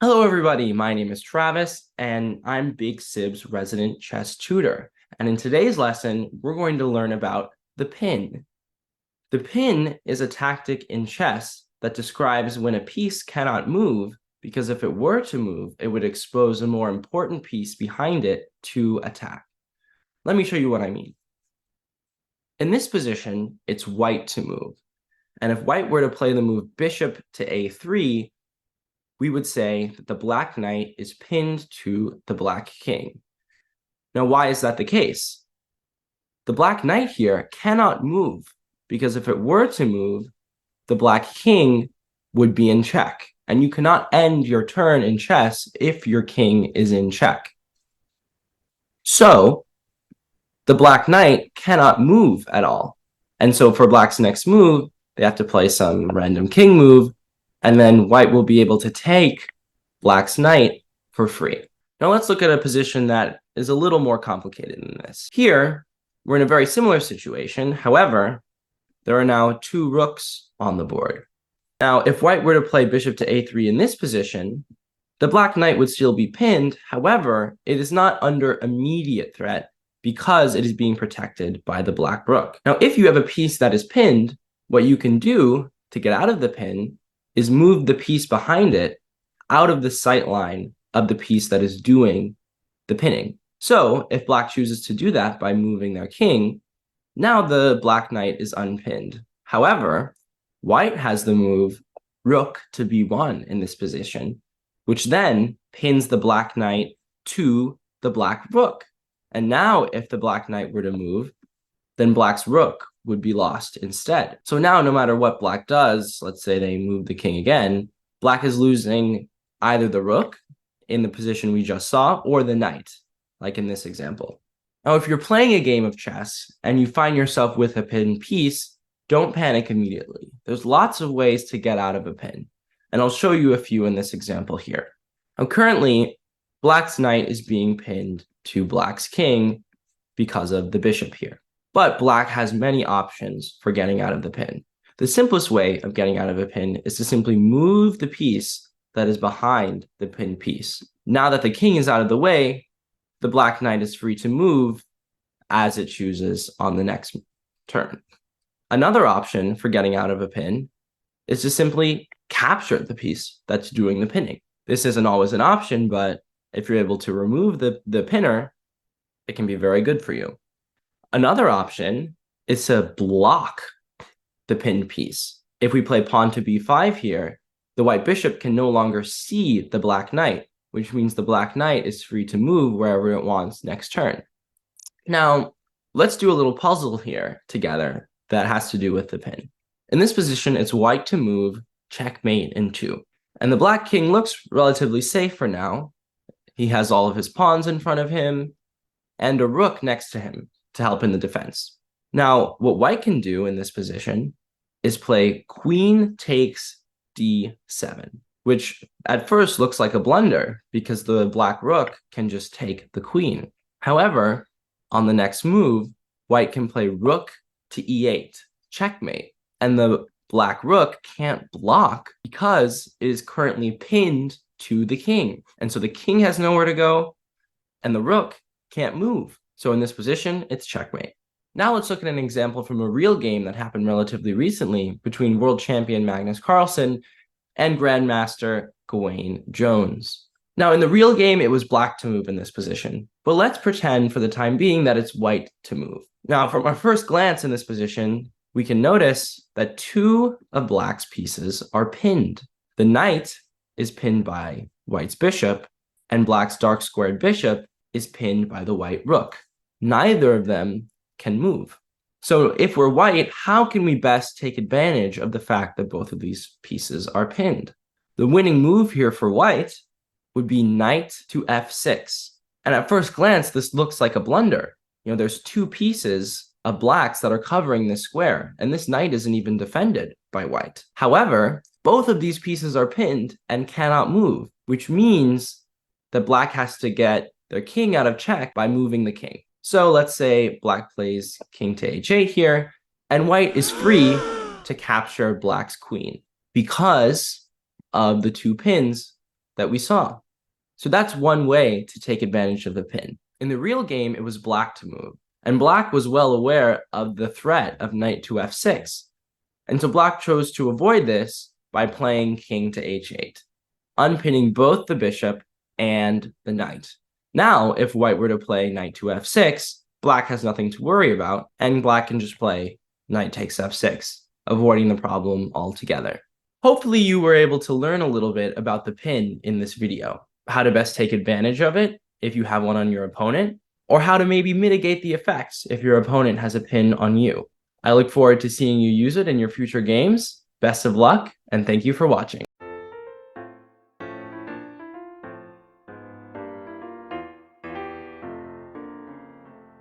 Hello, everybody. My name is Travis, and I'm Big Sib's resident chess tutor. And in today's lesson, we're going to learn about the pin. The pin is a tactic in chess that describes when a piece cannot move, because if it were to move, it would expose a more important piece behind it to attack. Let me show you what I mean. In this position, it's white to move. And if white were to play the move bishop to a3, we would say that the black knight is pinned to the black king. Now, why is that the case? The black knight here cannot move, because if it were to move, the black king would be in check. And you cannot end your turn in chess if your king is in check. So the black knight cannot move at all. And so for black's next move, they have to play some random king move, and then white will be able to take black's knight for free. Now let's look at a position that is a little more complicated than this. Here, we're in a very similar situation. However, there are now two rooks on the board. Now, if white were to play bishop to a3 in this position, the black knight would still be pinned. However, it is not under immediate threat because it is being protected by the black rook. Now, if you have a piece that is pinned, what you can do to get out of the pin is move the piece behind it out of the sight line of the piece that is doing the pinning. So if black chooses to do that by moving their king, now the black knight is unpinned. However, white has the move rook to b1 in this position, which then pins the black knight to the black rook. And now if the black knight were to move, then black's rook would be lost instead. So now no matter what black does, let's say they move the king again, black is losing either the rook in the position we just saw or the knight, like in this example. Now, if you're playing a game of chess and you find yourself with a pinned piece, don't panic immediately. There's lots of ways to get out of a pin, and I'll show you a few in this example here. Now, currently, black's knight is being pinned to black's king because of the bishop here. But black has many options for getting out of the pin. The simplest way of getting out of a pin is to simply move the piece that is behind the pinned piece. Now that the king is out of the way, the black knight is free to move as it chooses on the next turn. Another option for getting out of a pin is to simply capture the piece that's doing the pinning. This isn't always an option, but if you're able to remove the pinner, it can be very good for you. Another option is to block the pinned piece. If we play pawn to b5 here, the white bishop can no longer see the black knight, which means the black knight is free to move wherever it wants next turn. Now, let's do a little puzzle here together that has to do with the pin. In this position, it's white to move, checkmate in 2. And the black king looks relatively safe for now. He has all of his pawns in front of him and a rook next to him to help in the defense. Now, what white can do in this position is play queen takes d7, which at first looks like a blunder because the black rook can just take the queen. However, on the next move, white can play rook to e8, checkmate, and the black rook can't block because it is currently pinned to the king. And so the king has nowhere to go, and the rook can't move. So in this position, it's checkmate. Now let's look at an example from a real game that happened relatively recently between world champion Magnus Carlsen and Grandmaster Gawain Jones. Now in the real game, it was black to move in this position, but let's pretend for the time being that it's white to move. Now from our first glance in this position, we can notice that 2 of black's pieces are pinned. The knight is pinned by white's bishop, and black's dark squared bishop is pinned by the white rook. Neither of them can move. So if we're white, how can we best take advantage of the fact that both of these pieces are pinned? The winning move here for white would be knight to f6. And at first glance, this looks like a blunder. There's 2 pieces of blacks that are covering this square, and this knight isn't even defended by white. However, both of these pieces are pinned and cannot move, which means that black has to get their king out of check by moving the king. So let's say black plays king to h8 here, and white is free to capture black's queen because of the 2 pins that we saw. So that's one way to take advantage of the pin. In the real game, it was black to move, and black was well aware of the threat of knight to f6. And so black chose to avoid this by playing king to h8, unpinning both the bishop and the knight. Now, if white were to play knight to f6, black has nothing to worry about, and black can just play knight takes f6, avoiding the problem altogether. Hopefully you were able to learn a little bit about the pin in this video, how to best take advantage of it if you have one on your opponent, or how to maybe mitigate the effects if your opponent has a pin on you. I look forward to seeing you use it in your future games. Best of luck, and thank you for watching.